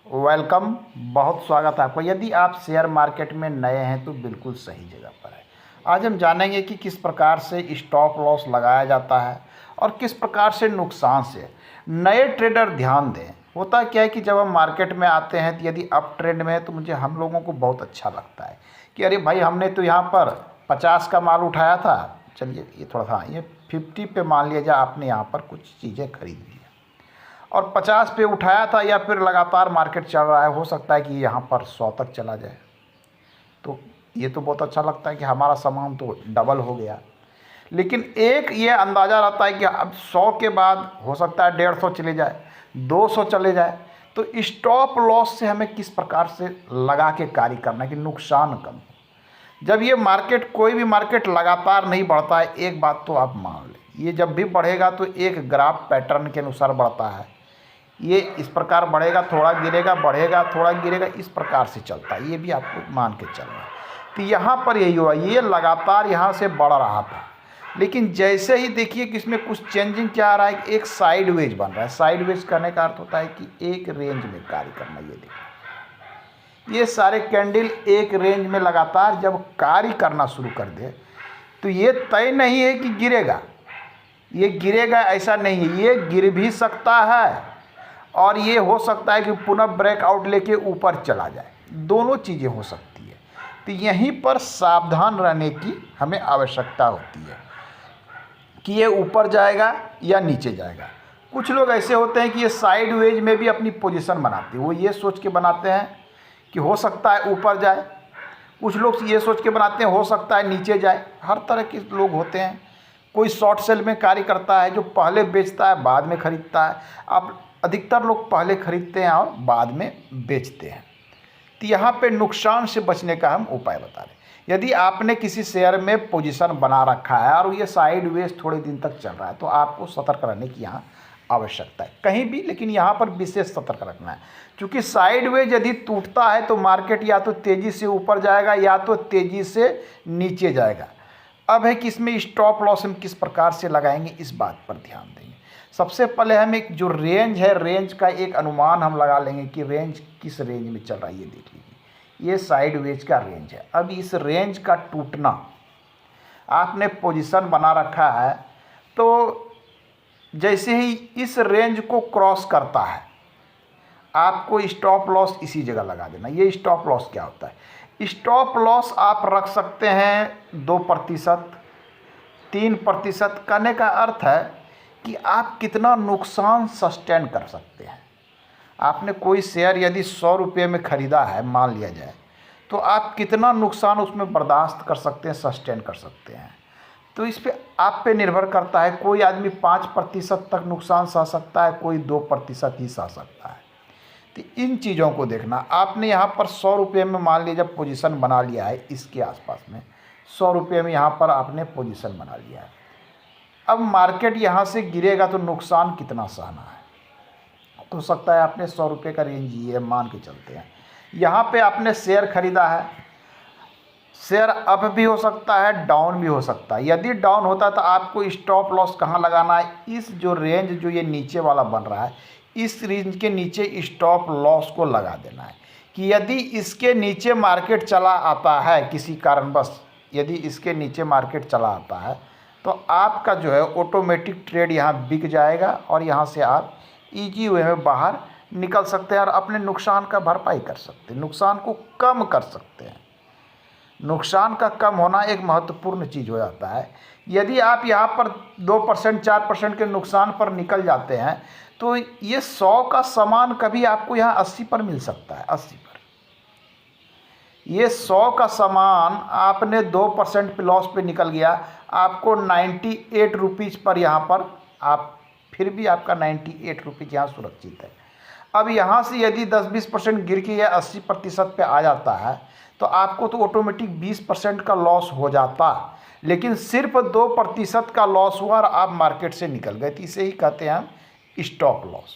Welcome. बहुत स्वागत है आपका। यदि आप शेयर मार्केट में नए हैं तो बिल्कुल सही जगह पर है। आज हम जानेंगे कि किस प्रकार से स्टॉप लॉस लगाया जाता है और किस प्रकार से नुकसान से नए ट्रेडर ध्यान दें। होता क्या है कि जब हम मार्केट में आते हैं तो यदि अप ट्रेंड में है तो हम लोगों को बहुत अच्छा लगता है कि अरे भाई हमने तो यहाँ पर 50 का माल उठाया था, चलिए ये थोड़ा सा ये 50 पे मान लिया जाए आपने यहाँ पर कुछ चीज़ें खरीद ली और 50 पे उठाया था या फिर लगातार मार्केट चल रहा है, हो सकता है कि यहाँ पर 100 तक चला जाए। तो ये तो बहुत अच्छा लगता है कि हमारा सामान तो डबल हो गया। लेकिन एक ये अंदाज़ा रहता है कि अब 100 के बाद हो सकता है 150 चले जाए, 200 चले जाए। तो स्टॉप लॉस से हमें किस प्रकार से लगा के कार्य करना है कि नुकसान कम हो। जब ये मार्केट कोई भी मार्केट लगातार नहीं बढ़ता है, एक बात तो आप मान लें, ये जब भी बढ़ेगा तो एक ग्राफ पैटर्न के अनुसार बढ़ता है। ये इस प्रकार बढ़ेगा, थोड़ा गिरेगा, बढ़ेगा, थोड़ा गिरेगा, इस प्रकार से चलता है। ये भी आपको मान के चलना है। तो यहाँ पर यही हुआ, ये लगातार यहाँ से बढ़ रहा था, लेकिन जैसे ही देखिए कि इसमें कुछ चेंजिंग क्या आ रहा है, एक साइडवेज बन रहा है। साइडवेज करने का अर्थ होता है कि एक रेंज में कार्य करना। ये देखिए, ये सारे कैंडल एक रेंज में लगातार जब कार्य करना शुरू कर दे तो ये तय नहीं है कि गिरेगा, ये गिरेगा ऐसा नहीं है, ये गिर भी सकता है और ये हो सकता है कि पुनः ब्रेकआउट लेके ऊपर चला जाए। दोनों चीज़ें हो सकती है। तो यहीं पर सावधान रहने की हमें आवश्यकता होती है कि ये ऊपर जाएगा या नीचे जाएगा। कुछ लोग ऐसे होते हैं कि ये साइडवेज में भी अपनी पोजीशन बनाते हैं। वो ये सोच के बनाते हैं कि हो सकता है ऊपर जाए, कुछ लोग ये सोच के बनाते हैं हो सकता है नीचे जाए। हर तरह के लोग होते हैं। कोई शॉर्ट सेल में कार्य करता है, जो पहले बेचता है बाद में खरीदता है। अब अधिकतर लोग पहले खरीदते हैं और बाद में बेचते हैं। तो यहाँ पे नुकसान से बचने का हम उपाय बता रहे हैं। यदि आपने किसी शेयर में पोजीशन बना रखा है और ये साइडवेज थोड़े दिन तक चल रहा है तो आपको सतर्क रहने की यहाँ आवश्यकता है कहीं भी, लेकिन यहाँ पर विशेष सतर्क रखना है। क्योंकि साइडवेज यदि टूटता है तो मार्केट या तो तेज़ी से ऊपर जाएगा या तो तेज़ी से नीचे जाएगा। अब है कि इसमें स्टॉप लॉस हम किस प्रकार से लगाएंगे, इस बात पर ध्यान देंगे। सबसे पहले हम एक जो रेंज है, रेंज का एक अनुमान हम लगा लेंगे कि रेंज किस रेंज में चल रहा है। ये देख लीजिए, ये साइडवेज का रेंज है। अब इस रेंज का टूटना, आपने पोजीशन बना रखा है तो जैसे ही इस रेंज को क्रॉस करता है आपको स्टॉप लॉस इसी जगह लगा देना। ये स्टॉप लॉस क्या होता है? स्टॉप लॉस आप रख सकते हैं 2%, 3%। करने का अर्थ है कि आप कितना नुकसान सस्टेन कर सकते हैं। आपने कोई शेयर यदि 100 रुपये में ख़रीदा है मान लिया जाए, तो आप कितना नुकसान उसमें बर्दाश्त कर सकते हैं, सस्टेन कर सकते हैं। तो इस पे आप पे निर्भर करता है। कोई आदमी 5% तक नुकसान सह सकता है, कोई 2% ही सह सकता है। तो इन चीज़ों को देखना। आपने यहाँ पर 100 रुपये में मान लीजिए जब पोजीशन बना लिया है, इसके आसपास में 100 रुपये में यहाँ पर आपने पोजीशन बना लिया है। अब मार्केट यहाँ से गिरेगा तो नुकसान कितना सहना है। हो सकता है आपने 100 रुपये का रेंज ये मान के चलते हैं, यहाँ पे आपने शेयर खरीदा है। शेयर अप भी हो सकता है, डाउन भी हो सकता है। यदि डाउन होता है तो आपको स्टॉप लॉस कहाँ लगाना है? इस जो रेंज जो ये नीचे वाला बन रहा है, इस रेंज के नीचे स्टॉप लॉस को लगा देना है कि यदि इसके नीचे मार्केट चला आता है किसी कारणवश, यदि इसके नीचे मार्केट चला आता है तो आपका जो है ऑटोमेटिक ट्रेड यहाँ बिक जाएगा और यहाँ से आप इजी वे में बाहर निकल सकते हैं और अपने नुकसान का भरपाई कर सकते हैं, नुकसान को कम कर सकते हैं। नुकसान का कम होना एक महत्वपूर्ण चीज़ हो जाता है। यदि आप यहाँ पर 2%, 4% के नुकसान पर निकल जाते हैं तो ये 100 का सामान कभी आपको यहाँ 80 पर मिल सकता है। 80 पर ये 100 का सामान आपने 2% पे लॉस पे निकल गया, आपको 98 रुपीज़ पर यहाँ पर आप फिर भी आपका 98 रुपीज़ यहाँ सुरक्षित है। अब यहाँ से यदि 10-20% गिर के या 80% पे आ जाता है तो आपको तो ऑटोमेटिक 20% का लॉस हो जाता, लेकिन सिर्फ 2% का लॉस हुआ और आप मार्केट से निकल गए। तो इसे ही कहते हैं हम स्टॉप लॉस।